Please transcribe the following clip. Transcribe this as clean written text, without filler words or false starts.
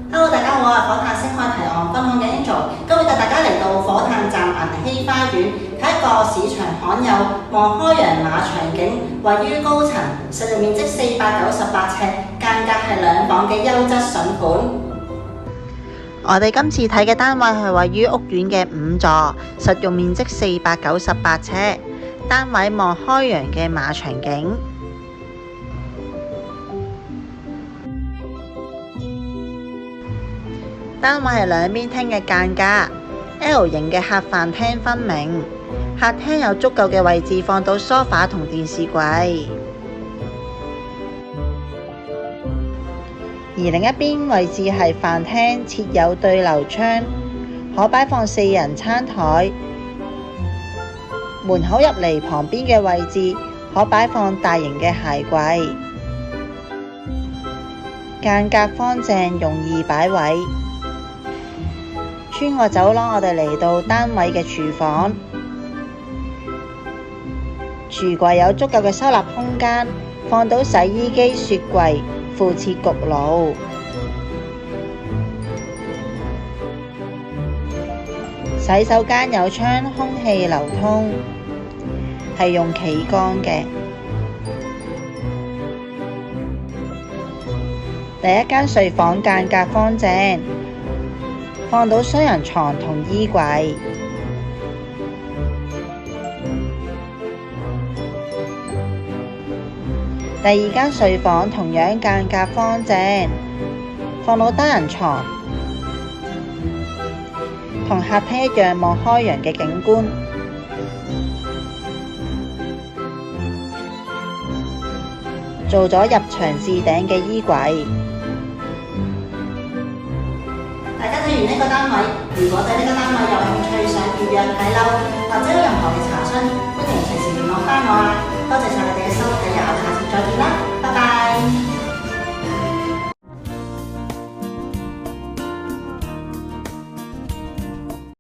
Hello，大家好，我係火炭星海提案分享嘅 Angel，今日帶大家嚟到火炭站銀禧花園睇一個市場罕有望開陽馬場景，位於高層，實用面積498尺，間隔係2房嘅優質筍盤。我哋今次睇嘅單位係位於屋苑嘅5座，實用面積498尺，單位望開陽嘅馬場景。單位係兩邊廳嘅間隔 ，L 型嘅客飯廳分明。客廳有足夠嘅位置放到梳化同電視櫃，而另一邊位置係飯廳，設有對流窗，可擺放4人餐台。門口入嚟旁邊嘅位置可擺放大型嘅鞋櫃，間隔方正，容易擺位。穿過走廊，我哋嚟到單位嘅廚房。廚櫃有足夠嘅收納空間，放到洗衣機、雪櫃，附設焗爐。洗手間有窗，空氣流通，係用企缸嘅。第一間睡房間隔方正，放到雙人床同衣櫃。第二間睡房同樣間隔方正，放到單人床，同客廳一樣望開陽嘅景觀。做咗入牆置頂嘅衣櫃。大家睇完呢個單位，如果對呢個單位有興趣，想預約睇樓或者有任何嘅查詢，